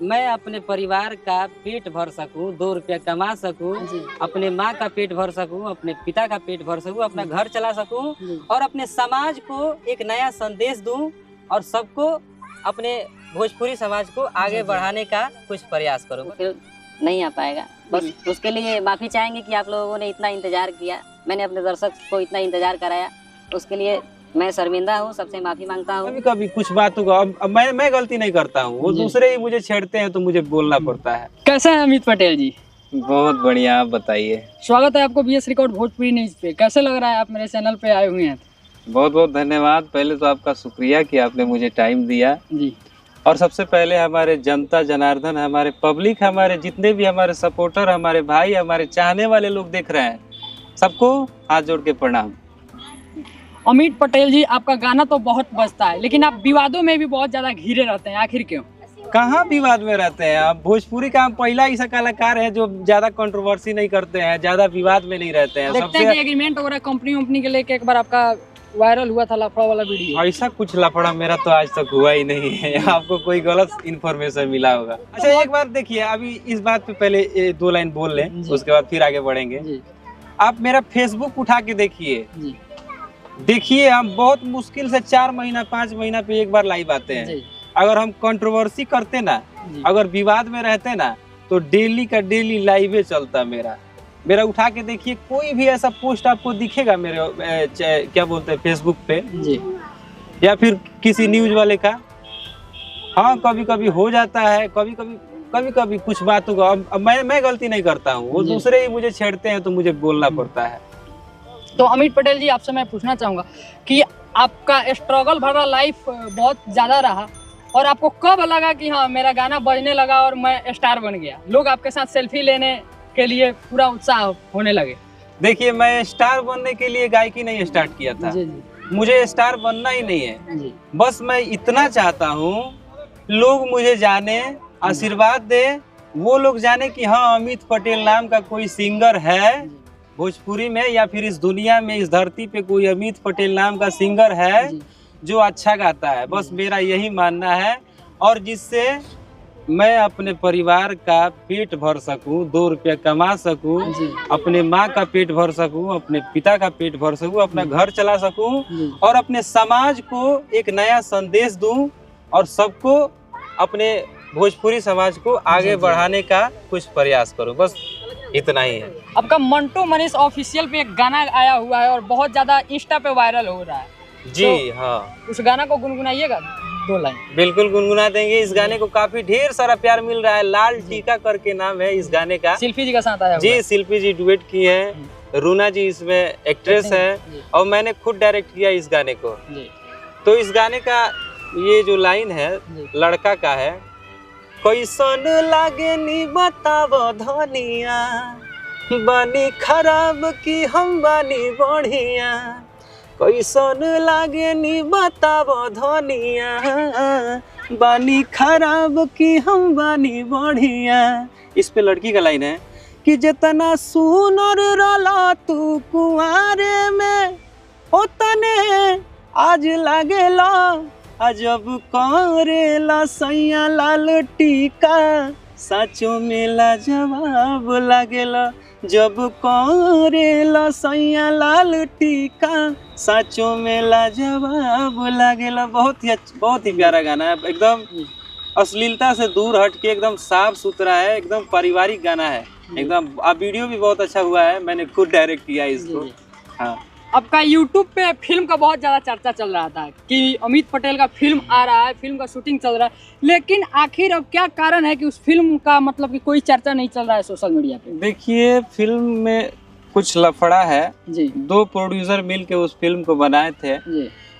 मैं अपने परिवार का पेट भर सकूं, 2 रुपया कमा सकूं, अपने माँ का पेट भर सकूं, अपने पिता का पेट भर सकूं, अपना घर चला सकूं और अपने समाज को एक नया संदेश दूं और सबको अपने भोजपुरी समाज को आगे बढ़ाने का कुछ प्रयास करूं। फिर नहीं आ पाएगा, बस उसके लिए माफी चाहेंगे कि आप लोगों ने इतना इंतजार किया, मैंने अपने दर्शक को इतना इंतजार कराया, उसके लिए मैं शर्मिंदा हूँ, सबसे माफी मांगता हूँ। कभी कभी कुछ बातों का अब मैं गलती नहीं करता हूँ, वो दूसरे ही मुझे छेड़ते हैं तो मुझे बोलना पड़ता है। कैसे हैं अमित पटेल जी? बहुत बढ़िया, आप बताइए। स्वागत है आपको बीएस रिकॉर्ड भोजपुरी न्यूज पे। कैसे लग रहा है आप मेरे चैनल पे आए हुए हैं? बहुत बहुत धन्यवाद। पहले तो आपका शुक्रिया कि आपने मुझे टाइम दिया जी। और सबसे पहले हमारे जनता जनार्दन, हमारे पब्लिक, हमारे जितने भी हमारे सपोर्टर, हमारे भाई, हमारे चाहने वाले लोग देख रहे हैं, सबको हाथ जोड़ के प्रणाम। अमित पटेल जी, आपका गाना तो बहुत बजता है, लेकिन आप विवादों में भी बहुत ज्यादा घिरे रहते हैं, आखिर क्यों? कहाँ विवाद में रहते हैं आप? भोजपुरी का हम पहला ऐसा कलाकार है जो ज्यादा कंट्रोवर्सी नहीं करते हैं, ज्यादा विवाद में नहीं रहते हैं। देखते हैं कि एग्रीमेंट वगैरह कंपनी के लेके एक बार आपका वायरल हुआ था लफड़ा वाला वीडियो। ऐसा कुछ लफड़ा मेरा तो आज तक हुआ ही नहीं है। आपको कोई गलत इन्फॉर्मेशन मिला होगा। अच्छा, एक बार देखिए, अभी इस बात पे पहले 2 लाइन बोल लें, उसके बाद फिर आगे बढ़ेंगे। आप मेरा फेसबुक उठा के देखिए, हम बहुत मुश्किल से 4 महीना 5 महीना पे एक बार लाइव आते हैं। अगर हम कंट्रोवर्सी करते ना, अगर विवाद में रहते ना, तो डेली का डेली लाइव चलता मेरा उठा के देखिए। कोई भी ऐसा पोस्ट आपको दिखेगा मेरे क्या बोलते हैं फेसबुक पे जी, या फिर किसी न्यूज वाले का। हाँ, कभी कभी हो जाता है, कभी कभी कुछ बातों का अब मैं गलती नहीं करता हूँ, वो दूसरे ही मुझे छेड़ते हैं तो मुझे बोलना पड़ता है। तो अमित पटेल जी, आपसे मैं पूछना चाहूंगा कि आपका स्ट्रगल भरा लाइफ बहुत ज्यादा रहा और आपको कब लगा कि हाँ मेरा गाना बजने लगा और मैं स्टार बन गया, लोग आपके साथ सेल्फी लेने के लिए पूरा उत्साह होने लगे? देखिए, मैं स्टार बनने के लिए गायकी नहीं स्टार्ट किया था। मुझे स्टार बनना ही नहीं है। बस मैं इतना चाहता हूँ लोग मुझे जाने, आशीर्वाद दे, वो लोग जाने कि हाँ अमित पटेल नाम का कोई सिंगर है भोजपुरी में, या फिर इस दुनिया में, इस धरती पे कोई अमित पटेल नाम का सिंगर है जो अच्छा गाता है। बस मेरा यही मानना है, और जिससे मैं अपने परिवार का पेट भर सकूं, 2 रुपया कमा सकूं, अपने माँ का पेट भर सकूं, अपने पिता का पेट भर सकूं, अपना घर चला सकूं और अपने समाज को एक नया संदेश दूं और सबको, अपने भोजपुरी समाज को आगे बढ़ाने का कुछ प्रयास करूं। बस इतना ही है। आपका मंटू मनीष ऑफिशियल पे एक गाना आया हुआ है और बहुत ज्यादा इंस्टा पे वायरल हो रहा है जी। तो हाँ, उस गाना को गुनगुनाइएगा 2 लाइन। बिल्कुल गुनगुना देंगे। इस गाने को काफी ढेर सारा प्यार मिल रहा है। लाल टीका करके नाम है इस गाने का। शिल्पी जी का साथ आया जी, शिल्पी जी डुएट की है, रूना जी इसमें एक्ट्रेस है और मैंने खुद डायरेक्ट किया इस गाने को। तो इस गाने का ये जो लाइन है लड़का का है, कैसन लागे नी बताव धनिया, बानी खराब की हम बानी बढ़िया, कैसन लागे नी बताव धनिया, बानी खराब की हम बानी बढ़िया। इस पे लड़की का लाइन है कि जितना सुनर रला तू कुआरे में, उतने आज लागेला अजब करेला सैया लाल टीका, साचो मेला जवाब लागेला जब करेला सैया लाल टीका, साचो मेला जवाब लागेला। बहुत ही प्यारा गाना है, एकदम अश्लीलता से दूर हट के एकदम साफ सुथरा है, एकदम पारिवारिक गाना है एकदम। वीडियो भी बहुत अच्छा हुआ है, मैंने खुद डायरेक्ट किया इसको। हाँ, आपका YouTube पे फिल्म का बहुत ज़्यादा चर्चा चल रहा था कि अमित पटेल का फिल्म आ रहा है, फिल्म का शूटिंग चल रहा है, लेकिन आखिर अब क्या कारण है कि उस फिल्म का मतलब कि कोई चर्चा नहीं चल रहा है सोशल मीडिया पे? देखिए, फिल्म में कुछ लफड़ा है जी। 2 प्रोड्यूसर मिलके उस फिल्म को बनाए थे,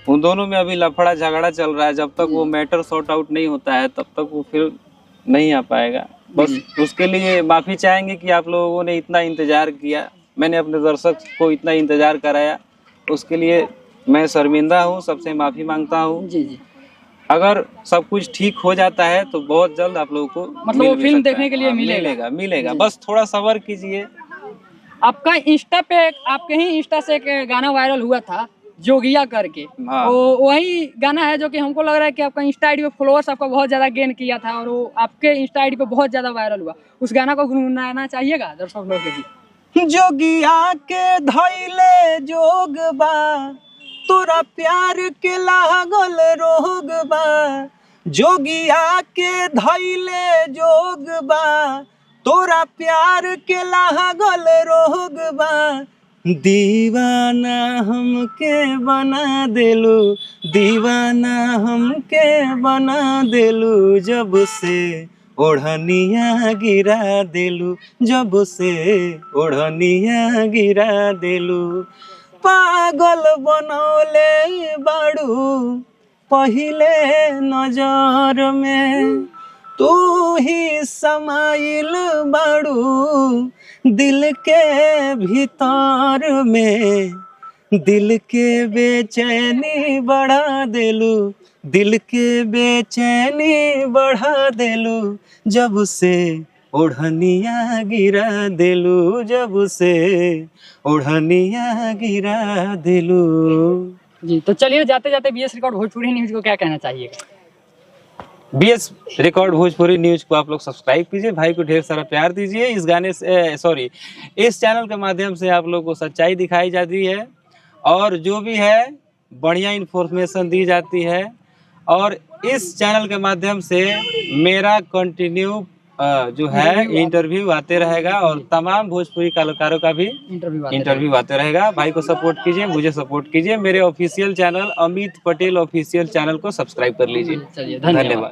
उन दोनों में अभी लफड़ा झगड़ा चल रहा है। जब तक वो मैटर सॉर्ट आउट नहीं होता है तब तक वो फिल्म नहीं आ पाएगा। बस उसके लिए माफी चाहेंगे कि आप लोगों ने इतना इंतजार किया, मैंने अपने दर्शक को इतना इंतजार कराया, उसके लिए मैं शर्मिंदा हूँ, सबसे माफी मांगता हूँ। जी। अगर सब कुछ ठीक हो जाता है तो बहुत जल्द आप लोगों को मतलब वो फिल्म देखने के लिए मिलेगा। बस थोड़ा सब्र कीजिए। आपका इंस्टा पे, आपके ही इंस्टा से एक गाना वायरल हुआ था जोगिया करके। हाँ। वो वही गाना है जो कि हमको लग रहा है कि आपका इंस्टा आईडी पे फॉलोअर्स आपका बहुत ज्यादा गेन किया था और वो आपके इंस्टा आईडी पे बहुत ज्यादा वायरल हुआ। उस गाना को गुनगुनाना चाहिएगा दर्शक लोगों के लिए। जोगिया के धैले जोग बा, तोरा प्यार के लागल रोग बा। जोगिया के धैले जोग बा, तोरा प्यार के लागल रोग बा। दीवाना हमके बना देलू, दीवाना हमके बना देलू। जब से ओढ़निया गिरा देलू, जब से ओढ़निया गिरा देलू। पागल बनौले बाड़ू पहिले नजर में, तू ही समाइल बाड़ू दिल के भीतर में। दिल के बेचैनी बढ़ा देलू, दिल के बेचैनी बढ़ा देलू। जब से ओढ़निया गिरा देलू, जब से ओढ़निया गिरा देलू। जी तो चलिए जाते जाते बीएस रिकॉर्ड भोजपुरी न्यूज को क्या कहना चाहिएगा? बीएस रिकॉर्ड भोजपुरी न्यूज को आप लोग सब्सक्राइब कीजिए, भाई को ढेर सारा प्यार दीजिए। इस गाने से इस चैनल के माध्यम से आप लोग को सच्चाई दिखाई जाती है और जो भी है बढ़िया इन्फॉर्मेशन दी जाती है। और इस चैनल के माध्यम से मेरा कंटिन्यू जो है इंटरव्यू आते रहेगा और तमाम भोजपुरी कलाकारों का भी इंटरव्यू आते रहेगा। भाई को सपोर्ट कीजिए, मुझे सपोर्ट कीजिए। मेरे official channel Amit Patel official channel को सब्सक्राइब कर लीजिए। चलिए धन्यवाद।